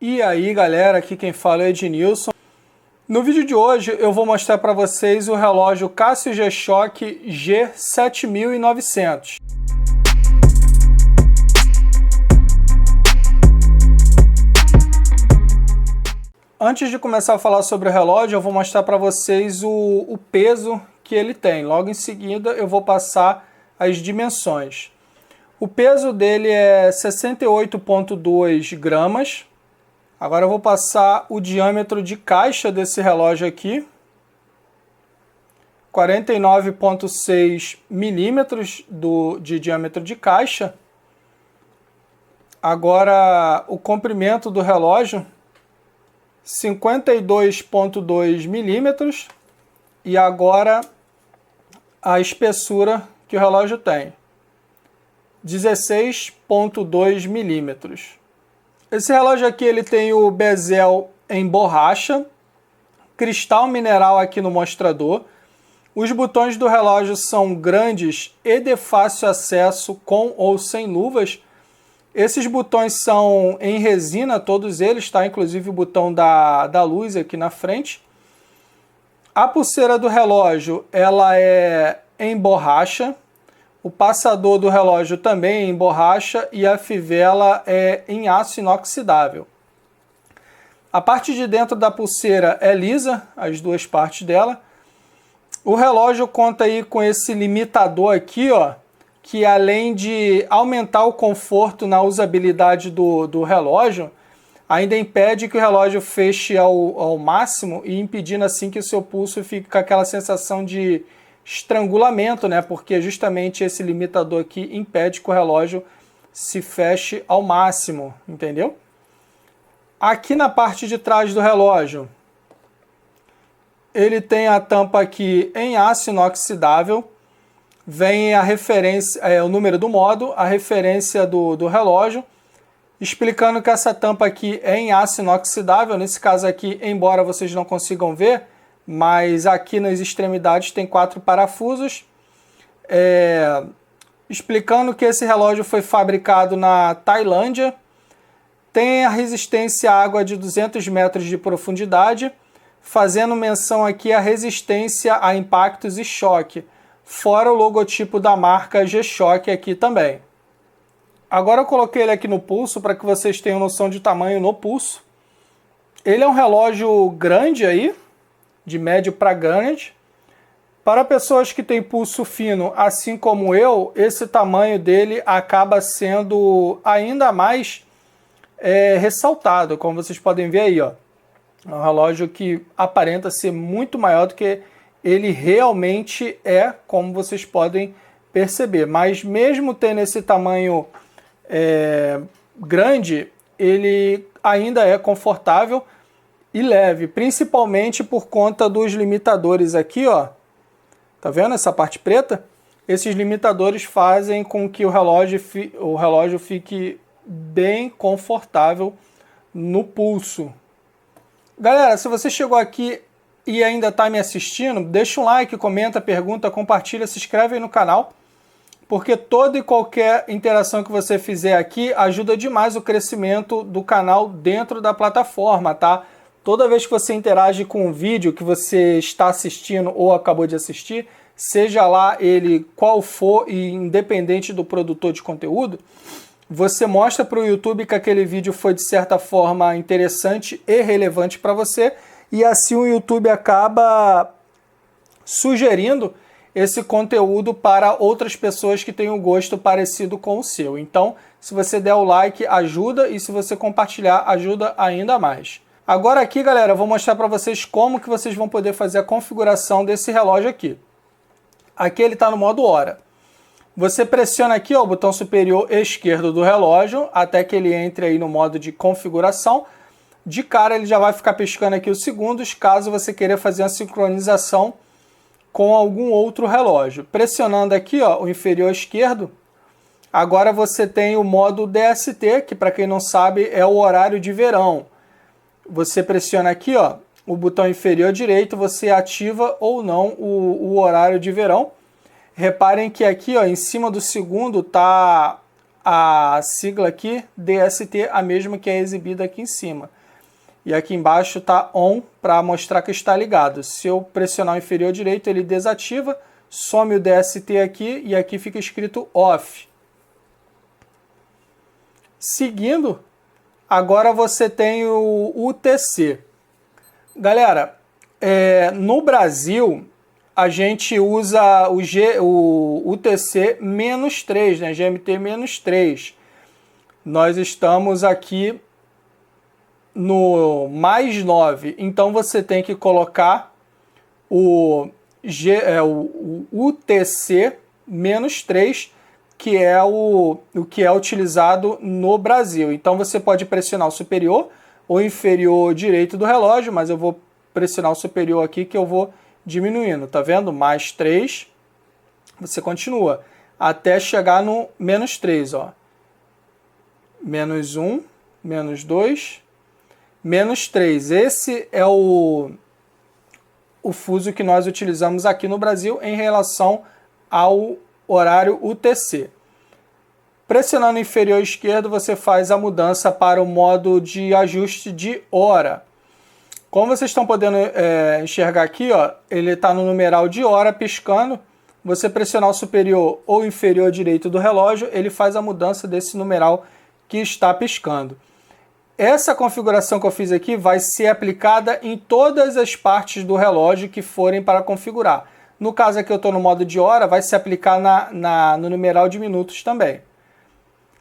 E aí galera, aqui quem fala é Ednilson. No vídeo de hoje eu vou mostrar para vocês o relógio Casio G-Shock G7900. Antes de começar a falar sobre o relógio, eu vou mostrar para vocês o peso que ele tem. Logo em seguida eu vou passar as dimensões. O peso dele é 68,2 gramas. Agora eu vou passar o diâmetro de caixa desse relógio aqui. 49,6 milímetros de diâmetro de caixa. Agora o comprimento do relógio, 52,2 milímetros. E agora a espessura que o relógio tem, 16,2 milímetros. Esse relógio aqui ele tem o bezel em borracha, cristal mineral aqui no mostrador. Os botões do relógio são grandes e de fácil acesso com ou sem luvas. Esses botões são em resina, todos eles, tá? Inclusive o botão da luz aqui na frente. A pulseira do relógio ela é em borracha. O passador do relógio também é em borracha e a fivela é em aço inoxidável. A parte de dentro da pulseira é lisa, as duas partes dela. O relógio conta aí com esse limitador aqui, ó, que além de aumentar o conforto na usabilidade do relógio, ainda impede que o relógio feche ao máximo e impedindo assim que o seu pulso fique com aquela sensação de estrangulamento, né? Porque justamente esse limitador aqui impede que o relógio se feche ao máximo, entendeu? Aqui na parte de trás do relógio, ele tem a tampa aqui em aço inoxidável, vem a referência, o número do modo, a referência do relógio, explicando que essa tampa aqui é em aço inoxidável. Nesse caso aqui, embora vocês não consigam ver, mas aqui nas extremidades tem 4 parafusos, explicando que esse relógio foi fabricado na Tailândia, tem a resistência à água de 200 metros de profundidade, fazendo menção aqui à resistência a impactos e choque, fora o logotipo da marca G-Shock aqui também. Agora eu coloquei ele aqui no pulso para que vocês tenham noção de tamanho no pulso. Ele é um relógio grande aí, de médio para grande. Para pessoas que têm pulso fino, assim como eu, esse tamanho dele acaba sendo ainda mais ressaltado, como vocês podem ver aí, ó. É um relógio que aparenta ser muito maior do que ele realmente é, como vocês podem perceber. Mas mesmo tendo esse tamanho grande, ele ainda é confortável e leve, principalmente por conta dos limitadores aqui, ó. Tá vendo essa parte preta? Esses limitadores fazem com que o relógio fique bem confortável no pulso. Galera, se você chegou aqui e ainda está me assistindo, deixa um like, comenta, pergunta, compartilha, se inscreve aí no canal, porque toda e qualquer interação que você fizer aqui ajuda demais o crescimento do canal dentro da plataforma, tá? Toda vez que você interage com um vídeo que você está assistindo ou acabou de assistir, seja lá ele qual for e independente do produtor de conteúdo, você mostra para o YouTube que aquele vídeo foi de certa forma interessante e relevante para você, e assim o YouTube acaba sugerindo esse conteúdo para outras pessoas que têm um gosto parecido com o seu. Então, se você der o like, ajuda, e se você compartilhar, ajuda ainda mais. Agora aqui, galera, eu vou mostrar para vocês como que vocês vão poder fazer a configuração desse relógio aqui. Aqui ele está no modo hora. Você pressiona aqui, ó, o botão superior esquerdo do relógio até que ele entre aí no modo de configuração. De cara ele já vai ficar piscando aqui os segundos, caso você queira fazer uma sincronização com algum outro relógio. Pressionando aqui, ó, o inferior esquerdo, agora você tem o modo DST, que para quem não sabe é o horário de verão. Você pressiona aqui, ó, o botão inferior direito, você ativa ou não o horário de verão. Reparem que aqui, ó, em cima do segundo tá a sigla aqui, DST, a mesma que é exibida aqui em cima. E aqui embaixo está ON para mostrar que está ligado. Se eu pressionar o inferior direito, ele desativa, some o DST aqui e aqui fica escrito OFF. Seguindo, agora você tem o UTC. Galera, no Brasil, a gente usa o UTC-3, né? GMT-3. Nós estamos aqui no mais 9, então você tem que colocar o UTC-3, que é o que é utilizado no Brasil. Então você pode pressionar o superior ou inferior direito do relógio, mas eu vou pressionar o superior aqui que eu vou diminuindo, tá vendo? Mais 3, você continua até chegar no menos 3, ó. Menos 1, menos 2, menos 3. Esse é o fuso que nós utilizamos aqui no Brasil em relação ao horário UTC. Pressionando o inferior esquerdo, você faz a mudança para o modo de ajuste de hora. Como vocês estão podendo enxergar aqui, ó, ele está no numeral de hora piscando. Você pressionar o superior ou inferior direito do relógio, ele faz a mudança desse numeral que está piscando. Essa configuração que eu fiz aqui vai ser aplicada em todas as partes do relógio que forem para configurar. No caso aqui eu estou no modo de hora, vai se aplicar no numeral de minutos também.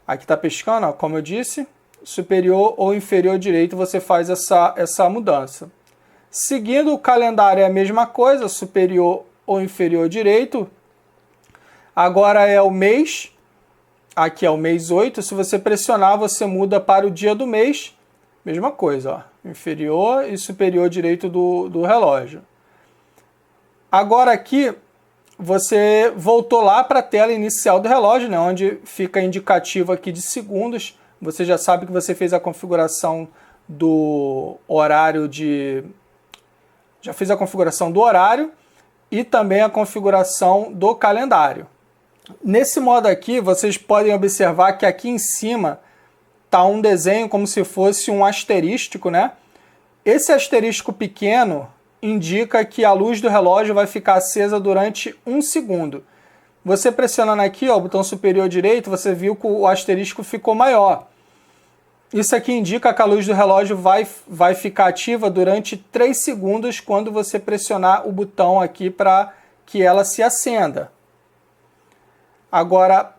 Aqui está piscando, ó, como eu disse, superior ou inferior direito você faz essa mudança. Seguindo o calendário é a mesma coisa, superior ou inferior direito. Agora é o mês. Aqui é o mês 8, se você pressionar, você muda para o dia do mês. Mesma coisa, ó, inferior e superior direito do relógio. Agora aqui, você voltou lá para a tela inicial do relógio, né, onde fica indicativo aqui de segundos. Você já sabe que você fez a configuração do horário Já fez a configuração do horário e também a configuração do calendário. Nesse modo aqui, vocês podem observar que aqui em cima está um desenho como se fosse um asterístico, né? Esse asterístico pequeno indica que a luz do relógio vai ficar acesa durante 1 segundo. Você pressionando aqui, ó, o botão superior direito, você viu que o asterístico ficou maior. Isso aqui indica que a luz do relógio vai ficar ativa durante 3 segundos quando você pressionar o botão aqui para que ela se acenda. Agora,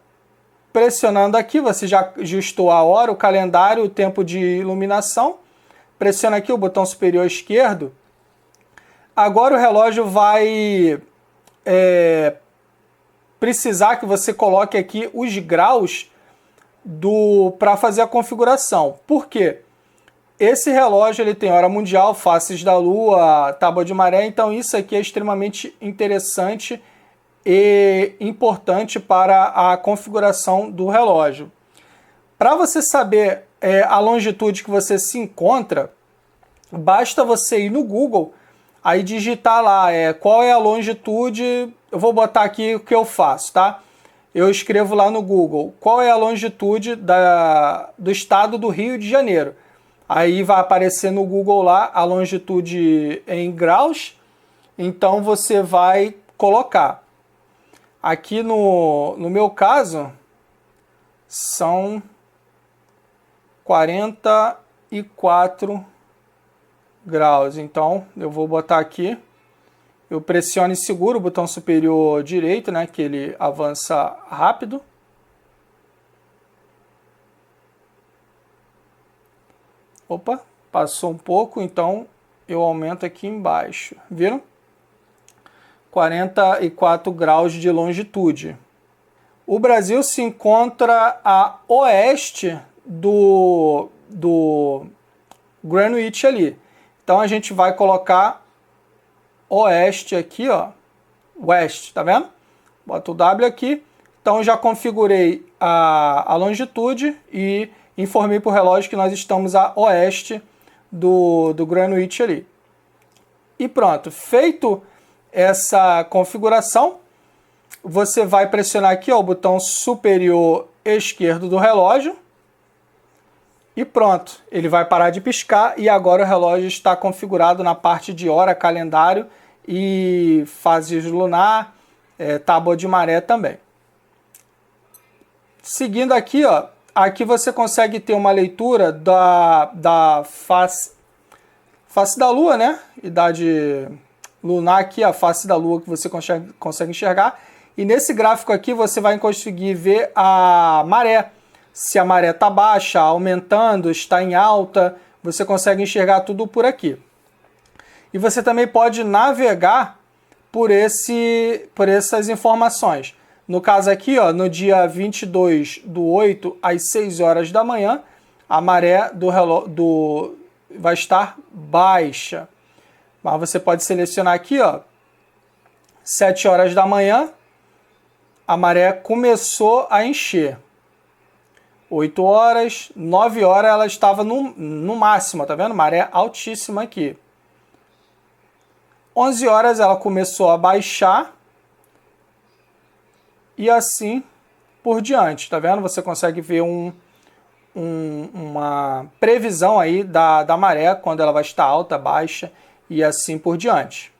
pressionando aqui, você já ajustou a hora, o calendário, o tempo de iluminação. Pressiona aqui o botão superior esquerdo. Agora o relógio vai precisar que você coloque aqui os graus para fazer a configuração. Por quê? Esse relógio ele tem hora mundial, faces da lua, tábua de maré, então isso aqui é extremamente interessante e importante para a configuração do relógio. Para você saber a longitude que você se encontra, basta você ir no Google, aí digitar lá qual é a longitude, eu vou botar aqui o que eu faço, tá? Eu escrevo lá no Google, qual é a longitude do estado do Rio de Janeiro. Aí vai aparecer no Google lá a longitude em graus, então você vai colocar. Aqui no meu caso, são 44 graus. Então, eu vou botar aqui. Eu pressiono e seguro o botão superior direito, né, que ele avança rápido. Opa, passou um pouco, então eu aumento aqui embaixo. Viram? 44 graus de longitude. O Brasil se encontra a oeste do Greenwich ali. Então a gente vai colocar oeste aqui, ó. West, tá vendo? Bota o W aqui. Então já configurei a longitude e informei para o relógio que nós estamos a oeste do Greenwich ali. E pronto, feito essa configuração, você vai pressionar aqui ó, o botão superior esquerdo do relógio e pronto, ele vai parar de piscar e agora o relógio está configurado na parte de hora, calendário e fases lunar, tábua de maré também. Seguindo aqui, ó, aqui você consegue ter uma leitura da face da Lua, né? Idade lunar aqui, a face da Lua que você consegue enxergar. E nesse gráfico aqui você vai conseguir ver a maré. Se a maré está baixa, aumentando, está em alta, você consegue enxergar tudo por aqui. E você também pode navegar por essas informações. No caso aqui, ó, no dia 22/8, às 6 horas da manhã, a maré vai estar baixa. Mas você pode selecionar aqui, ó, 7 horas da manhã, a maré começou a encher. 8 horas, 9 horas ela estava no máximo, tá vendo? Maré altíssima aqui. 11 horas ela começou a baixar e assim por diante, tá vendo? Você consegue ver uma previsão aí da maré, quando ela vai estar alta, baixa e assim por diante.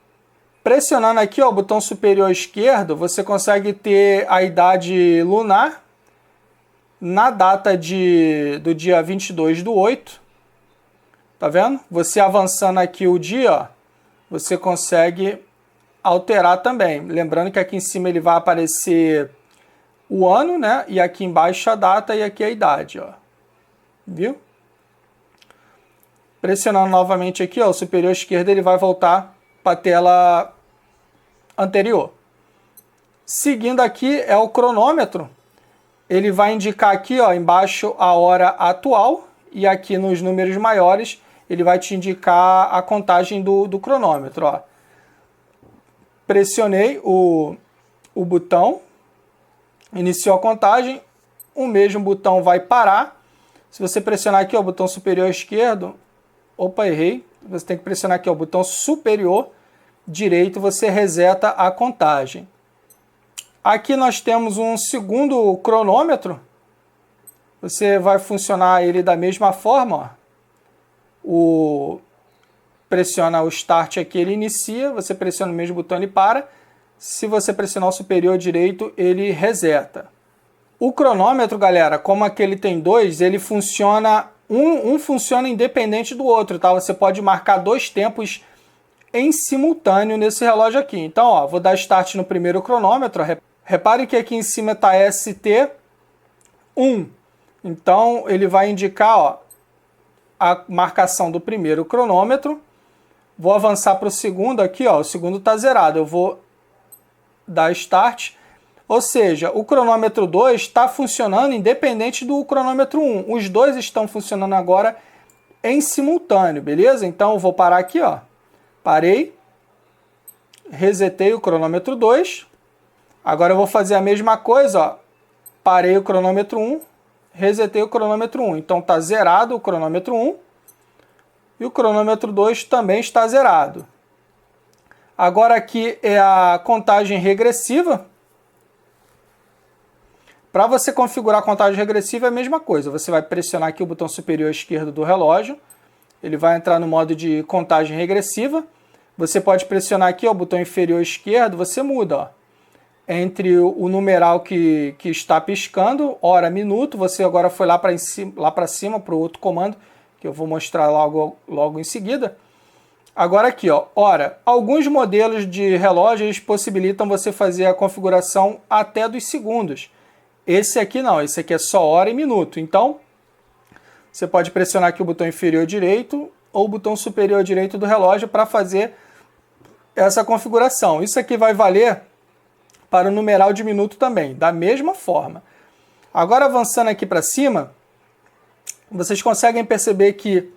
Pressionando aqui, ó, o botão superior esquerdo, você consegue ter a idade lunar na data do dia 22/8, tá vendo? Você avançando aqui o dia, ó, você consegue alterar também. Lembrando que aqui em cima ele vai aparecer o ano, né? E aqui embaixo a data e aqui a idade, ó. Viu? Pressionando novamente aqui, ó, o superior esquerdo, ele vai voltar para a tela anterior. Seguindo aqui é o cronômetro. Ele vai indicar aqui, ó, embaixo a hora atual e aqui nos números maiores ele vai te indicar a contagem do cronômetro, ó. Pressionei o botão, iniciou a contagem, o mesmo botão vai parar. Se você pressionar aqui, ó, o botão superior esquerdo, opa, errei, você tem que pressionar aqui, ó, o botão superior direito, você reseta a contagem. Aqui nós temos um segundo cronômetro, você vai funcionar ele da mesma forma, ó. Pressiona o Start aqui, ele inicia, você pressiona o mesmo botão, ele para. Se você pressionar o superior direito, ele reseta. O cronômetro, galera, como aquele tem dois, ele funciona, um funciona independente do outro, tá? Você pode marcar dois tempos em simultâneo nesse relógio aqui. Então, ó, vou dar Start no primeiro cronômetro. Repare que aqui em cima está ST1. Então, ele vai indicar, ó, a marcação do primeiro cronômetro. Vou avançar para o segundo aqui, ó, o segundo está zerado. Eu vou dar Start. Ou seja, o cronômetro 2 está funcionando independente do cronômetro 1. Os dois estão funcionando agora em simultâneo, beleza? Então, eu vou parar aqui, ó. Parei. Resetei o cronômetro 2. Agora eu vou fazer a mesma coisa, ó. Parei o cronômetro 1. Resetei o cronômetro 1. Então, está zerado o cronômetro 1. E o cronômetro 2 também está zerado. Agora aqui é a contagem regressiva. Para você configurar a contagem regressiva é a mesma coisa. Você vai pressionar aqui o botão superior esquerdo do relógio. Ele vai entrar no modo de contagem regressiva. Você pode pressionar aqui ó, o botão inferior esquerdo, você muda, ó, entre o numeral que está piscando, hora, minuto. Você agora foi lá para cima, para o outro comando, que eu vou mostrar logo em seguida. Agora aqui, ó, hora. Alguns modelos de relógios possibilitam você fazer a configuração até dos segundos. Esse aqui não, esse aqui é só hora e minuto. Então, você pode pressionar aqui o botão inferior direito ou o botão superior direito do relógio para fazer essa configuração. Isso aqui vai valer para o numeral de minuto também, da mesma forma. Agora, avançando aqui para cima, vocês conseguem perceber que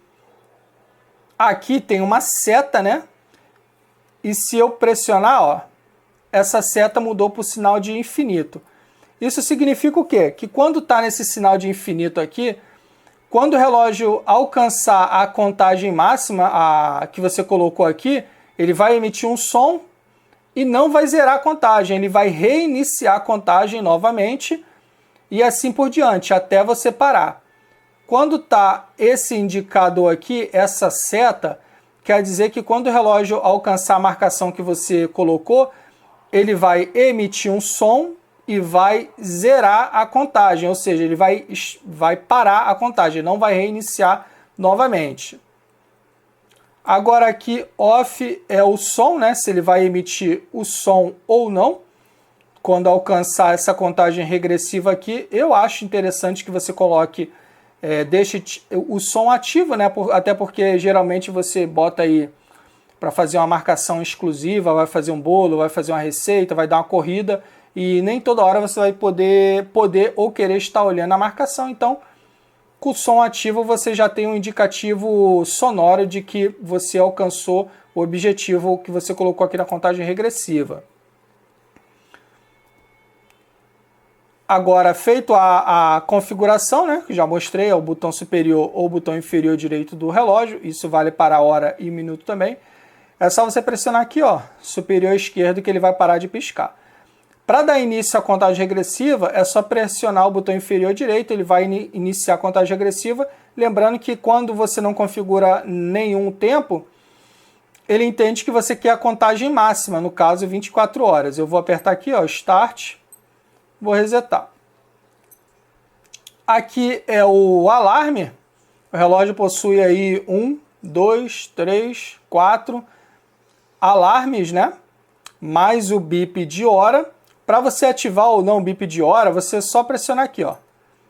aqui tem uma seta, né? E se eu pressionar, ó, essa seta mudou para o sinal de infinito. Isso significa o quê? Que quando está nesse sinal de infinito aqui, quando o relógio alcançar a contagem máxima que você colocou aqui, ele vai emitir um som e não vai zerar a contagem. Ele vai reiniciar a contagem novamente e assim por diante, até você parar. Quando está esse indicador aqui, essa seta, quer dizer que quando o relógio alcançar a marcação que você colocou, ele vai emitir um som e vai zerar a contagem, ou seja, ele vai parar a contagem, não vai reiniciar novamente. Agora aqui, off é o som, né? Se ele vai emitir o som ou não. Quando alcançar essa contagem regressiva aqui, eu acho interessante que você coloque, deixe o som ativo, né? Até porque geralmente você bota aí para fazer uma marcação exclusiva, vai fazer um bolo, vai fazer uma receita, vai dar uma corrida, e nem toda hora você vai poder ou querer estar olhando a marcação. Então, com o som ativo, você já tem um indicativo sonoro de que você alcançou o objetivo que você colocou aqui na contagem regressiva. Agora, feito a configuração, né, que já mostrei, é o botão superior ou o botão inferior direito do relógio, isso vale para a hora e minuto também. É só você pressionar aqui, ó, superior esquerdo, que ele vai parar de piscar. Para dar início à contagem regressiva, é só pressionar o botão inferior direito, ele vai iniciar a contagem regressiva. Lembrando que quando você não configura nenhum tempo, ele entende que você quer a contagem máxima, no caso 24 horas. Eu vou apertar aqui, ó, Start, vou resetar. Aqui é o alarme, o relógio possui aí 1, 2, 3, 4 alarmes, né? Mais o bip de hora. Para você ativar ou não o bip de hora, você só pressionar aqui, ó,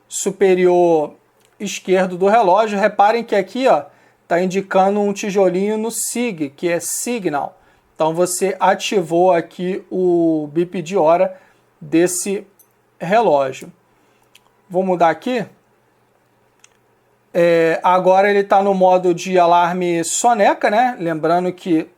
superior esquerdo do relógio. Reparem que aqui, ó, tá indicando um tijolinho no SIG, que é Signal. Então você ativou aqui o bip de hora desse relógio. Vou mudar aqui. Agora ele está no modo de alarme soneca, né? Lembrando que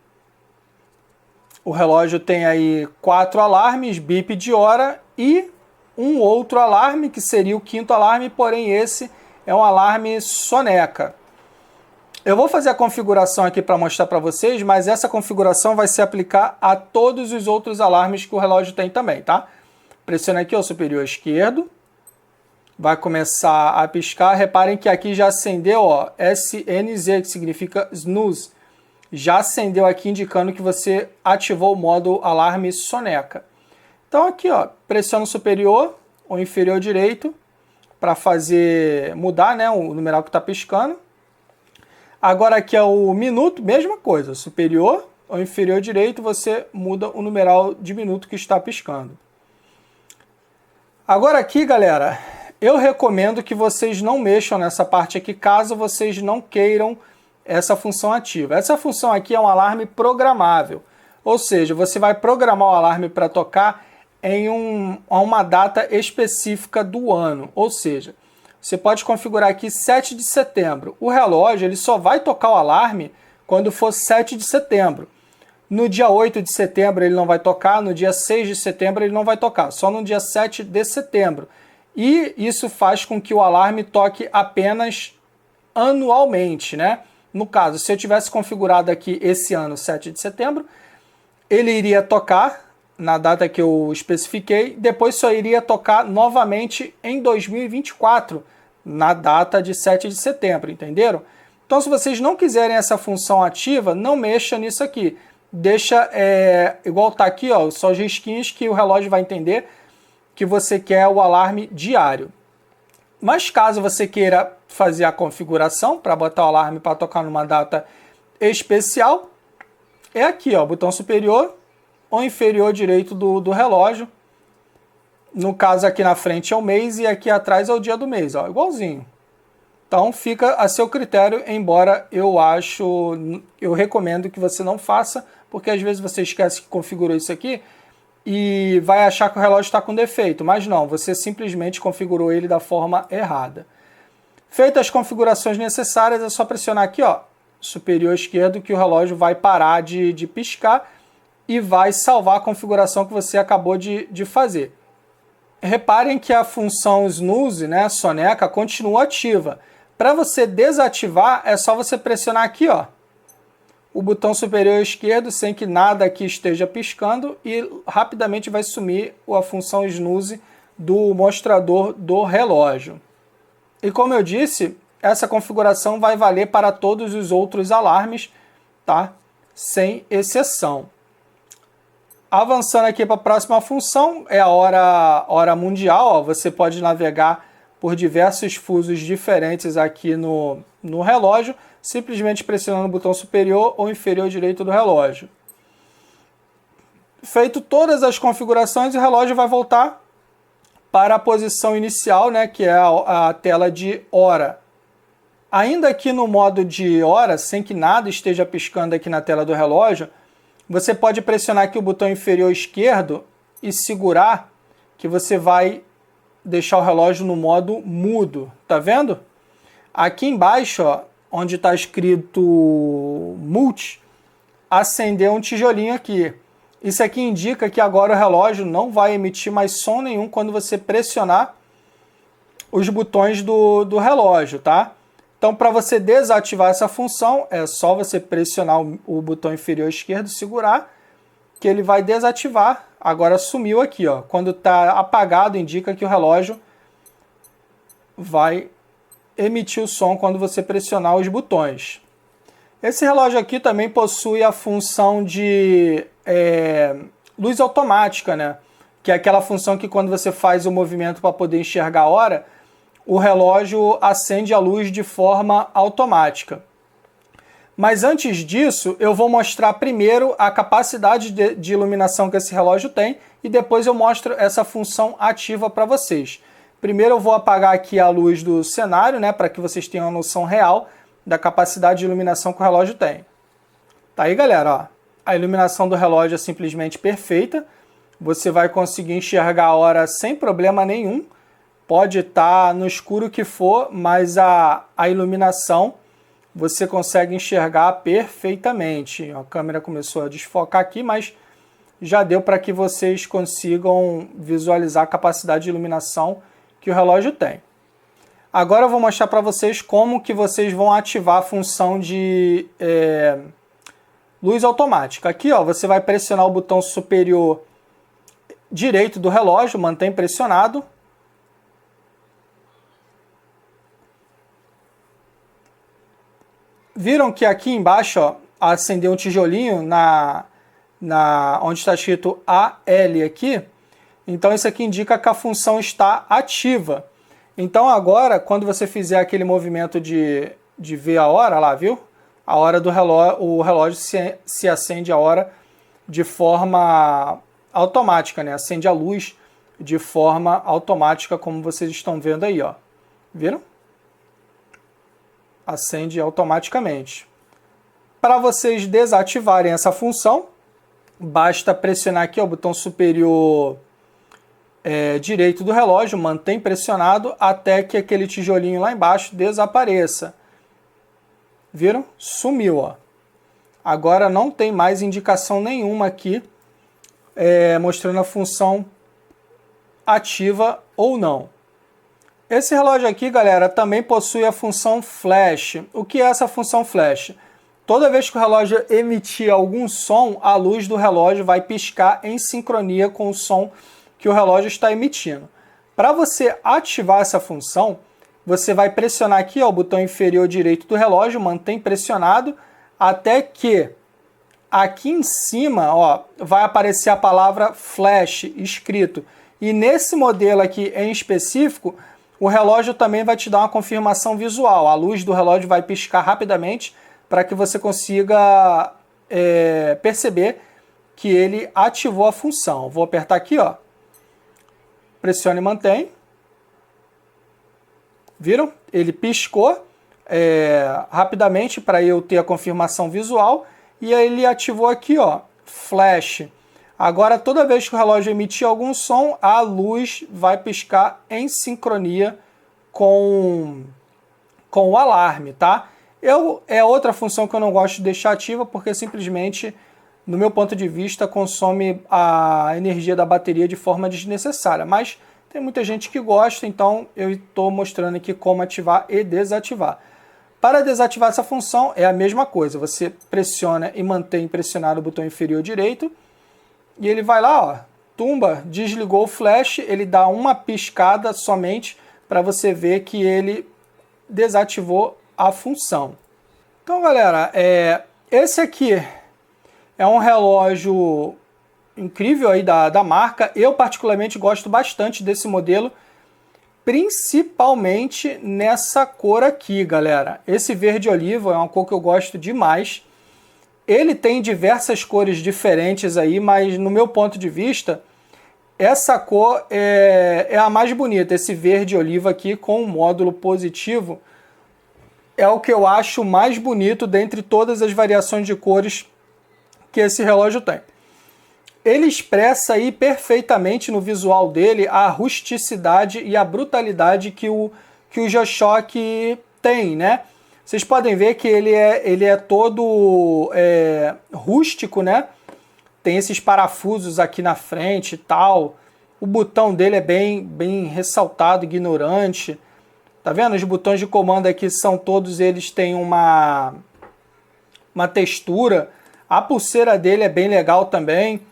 o relógio tem aí 4 alarmes, bip de hora e um outro alarme, que seria o 5º alarme, porém esse é um alarme soneca. Eu vou fazer a configuração aqui para mostrar para vocês, mas essa configuração vai se aplicar a todos os outros alarmes que o relógio tem também, tá? Pressiona aqui o superior esquerdo, vai começar a piscar. Reparem que aqui já acendeu, ó, SNZ, que significa snooze. Já acendeu aqui indicando que você ativou o modo alarme soneca. Então aqui, ó, pressiona o superior ou inferior direito para fazer mudar, né, o numeral que está piscando. Agora aqui é o minuto, mesma coisa, superior ou inferior direito, você muda o numeral de minuto que está piscando. Agora aqui, galera, eu recomendo que vocês não mexam nessa parte aqui, caso vocês não queiram essa função ativa. Essa função aqui é um alarme programável, ou seja, você vai programar o alarme para tocar em uma data específica do ano, ou seja, você pode configurar aqui 7 de setembro. O relógio ele só vai tocar o alarme quando for 7 de setembro. No dia 8 de setembro ele não vai tocar, no dia 6 de setembro ele não vai tocar, só no dia 7 de setembro. E isso faz com que o alarme toque apenas anualmente, né? No caso, se eu tivesse configurado aqui esse ano, 7 de setembro, ele iria tocar na data que eu especifiquei, depois só iria tocar novamente em 2024, na data de 7 de setembro, entenderam? Então, se vocês não quiserem essa função ativa, não mexa nisso aqui. Deixa igual tá aqui, ó, só os risquinhos que o relógio vai entender que você quer o alarme diário. Mas caso você queira fazer a configuração para botar o alarme para tocar numa data especial, é aqui, ó, botão superior ou inferior direito do relógio. No caso aqui na frente é o mês e aqui atrás é o dia do mês, ó, igualzinho. Então fica a seu critério, embora eu recomendo que você não faça, porque às vezes você esquece que configurou isso aqui e vai achar que o relógio está com defeito, mas não, você simplesmente configurou ele da forma errada. Feitas as configurações necessárias, é só pressionar aqui, ó, superior esquerdo, que o relógio vai parar de piscar e vai salvar a configuração que você acabou de fazer. Reparem que a função snooze, né, soneca, continua ativa. Para você desativar, é só você pressionar aqui, ó, o botão superior esquerdo, sem que nada aqui esteja piscando, e rapidamente vai sumir a função snooze do mostrador do relógio. E como eu disse, essa configuração vai valer para todos os outros alarmes, tá? Sem exceção. Avançando aqui para a próxima função, é a hora mundial. Ó, você pode navegar por diversos fusos diferentes aqui no relógio, simplesmente pressionando o botão superior ou inferior direito do relógio. Feito todas as configurações, o relógio vai voltar para a posição inicial, né, que é a tela de hora. Ainda aqui no modo de hora, sem que nada esteja piscando aqui na tela do relógio, você pode pressionar aqui o botão inferior esquerdo e segurar, que você vai deixar o relógio no modo mudo. Tá vendo? Aqui embaixo, ó, onde está escrito Multi, acendeu um tijolinho aqui. Isso aqui indica que agora o relógio não vai emitir mais som nenhum quando você pressionar os botões do relógio, tá? Então, para você desativar essa função, é só você pressionar o botão inferior esquerdo, segurar, que ele vai desativar. Agora sumiu aqui, ó. Quando está apagado, indica que o relógio vai emitir o som quando você pressionar os botões. Esse relógio aqui também possui a função de luz automática, né? Que é aquela função que quando você faz o movimento para poder enxergar a hora, o relógio acende a luz de forma automática. Mas antes disso, eu vou mostrar primeiro a capacidade de iluminação que esse relógio tem e depois eu mostro essa função ativa para vocês. Primeiro eu vou apagar aqui a luz do cenário, né, para que vocês tenham uma noção real da capacidade de iluminação que o relógio tem. Tá aí, galera, ó. A iluminação do relógio é simplesmente perfeita. Você vai conseguir enxergar a hora sem problema nenhum. Pode estar no escuro que for, mas a iluminação você consegue enxergar perfeitamente. A câmera começou a desfocar aqui, mas já deu para que vocês consigam visualizar a capacidade de iluminação que o relógio tem. Agora eu vou mostrar para vocês como que vocês vão ativar a função de luz automática. Aqui, ó, você vai pressionar o botão superior direito do relógio, mantém pressionado. Viram que aqui embaixo, ó, acendeu um tijolinho onde está escrito AL aqui? Então isso aqui indica que a função está ativa. Então agora, quando você fizer aquele movimento de ver a hora, lá, viu? A hora do relógio, o relógio se acende a hora de forma automática, né? Acende a luz de forma automática, como vocês estão vendo aí, ó. Viram? Acende automaticamente. Para vocês desativarem essa função, basta pressionar aqui ó, o botão superior direito do relógio, mantém pressionado até que aquele tijolinho lá embaixo desapareça. Viram? Sumiu, ó. Agora não tem mais indicação nenhuma aqui mostrando a função ativa ou não. Esse relógio aqui, galera, também possui a função flash. O que é essa função flash? Toda vez que o relógio emitir algum som, a luz do relógio vai piscar em sincronia com o som que o relógio está emitindo. Para você ativar essa função, você vai pressionar aqui ó, o botão inferior direito do relógio, mantém pressionado, até que aqui em cima ó, vai aparecer a palavra flash escrito. E nesse modelo aqui em específico, o relógio também vai te dar uma confirmação visual. A luz do relógio vai piscar rapidamente para que você consiga perceber que ele ativou a função. Vou apertar aqui, ó. Pressione e mantém. Viram? Ele piscou rapidamente para eu ter a confirmação visual. E aí ele ativou aqui, ó, flash. Agora, toda vez que o relógio emitir algum som, a luz vai piscar em sincronia com o alarme, tá? É outra função que eu não gosto de deixar ativa, porque simplesmente, no meu ponto de vista, consome a energia da bateria de forma desnecessária. Mas tem muita gente que gosta, então eu estou mostrando aqui como ativar e desativar. Para desativar essa função, é a mesma coisa. Você pressiona e mantém pressionado o botão inferior direito, e ele vai lá, ó, tumba, desligou o flash, ele dá uma piscada somente para você ver que ele desativou a função. Então, galera, esse aqui é um relógio incrível aí da marca. Eu particularmente gosto bastante desse modelo, principalmente nessa cor aqui, galera. Esse verde oliva é uma cor que eu gosto demais. Ele tem diversas cores diferentes aí, mas no meu ponto de vista, essa cor é a mais bonita. Esse verde oliva aqui com o módulo positivo é o que eu acho mais bonito dentre todas as variações de cores que esse relógio tem. Ele expressa aí perfeitamente no visual dele a rusticidade e a brutalidade que o G-Shock tem, né? Vocês podem ver que ele é todo rústico, né? Tem esses parafusos aqui na frente e tal. O botão dele é bem ressaltado, ignorante. Tá vendo? Os botões de comando aqui são todos, eles têm uma textura. A pulseira dele é bem legal também.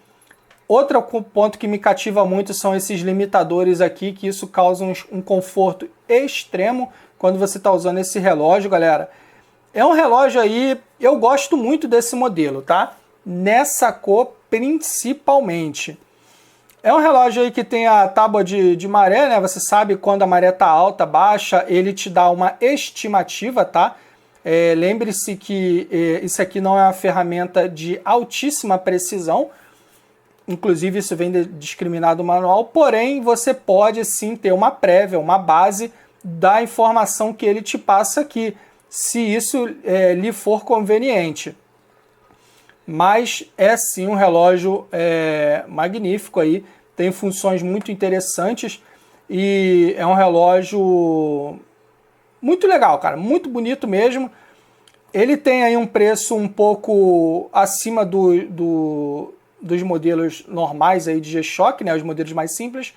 Outro ponto que me cativa muito são esses limitadores aqui, que isso causa um conforto extremo quando você está usando esse relógio, galera. É um relógio aí, eu gosto muito desse modelo, tá? Nessa cor principalmente. É um relógio aí que tem a tábua de maré, né? Você sabe quando a maré tá alta, baixa, ele te dá uma estimativa, tá? Lembre-se que isso aqui não é uma ferramenta de altíssima precisão. Inclusive isso vem discriminado no manual, porém você pode sim ter uma prévia, uma base da informação que ele te passa aqui, se isso lhe for conveniente. Mas é sim um relógio magnífico aí, tem funções muito interessantes e é um relógio muito legal, cara, muito bonito mesmo. Ele tem aí um preço um pouco acima dos modelos normais aí de G-Shock, né, os modelos mais simples,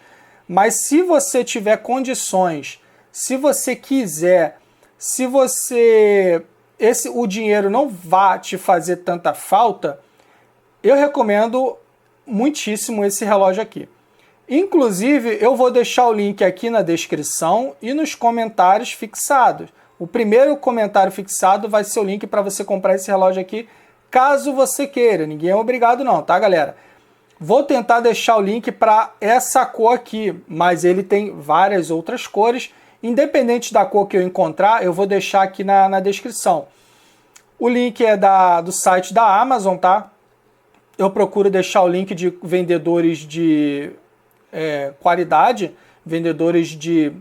mas se você tiver condições, se você quiser, se você o dinheiro não vai te fazer tanta falta, eu recomendo muitíssimo esse relógio aqui. Inclusive, eu vou deixar o link aqui na descrição e nos comentários fixados. O primeiro comentário fixado vai ser o link para você comprar esse relógio aqui, caso você queira. Ninguém é obrigado não, tá, galera? Vou tentar deixar o link para essa cor aqui, mas ele tem várias outras cores. Independente da cor que eu encontrar, eu vou deixar aqui na descrição. O link é do site da Amazon, tá? Eu procuro deixar o link de vendedores de qualidade, vendedores de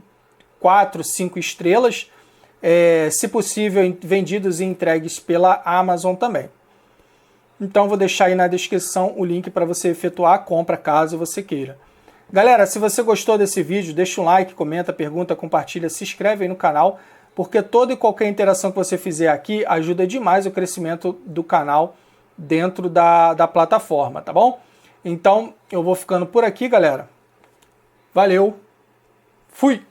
4, 5 estrelas, se possível vendidos e entregues pela Amazon também. Então vou deixar aí na descrição o link para você efetuar a compra caso você queira. Galera, se você gostou desse vídeo, deixa um like, comenta, pergunta, compartilha, se inscreve aí no canal, porque toda e qualquer interação que você fizer aqui ajuda demais o crescimento do canal dentro da plataforma, tá bom? Então eu vou ficando por aqui, galera. Valeu, fui!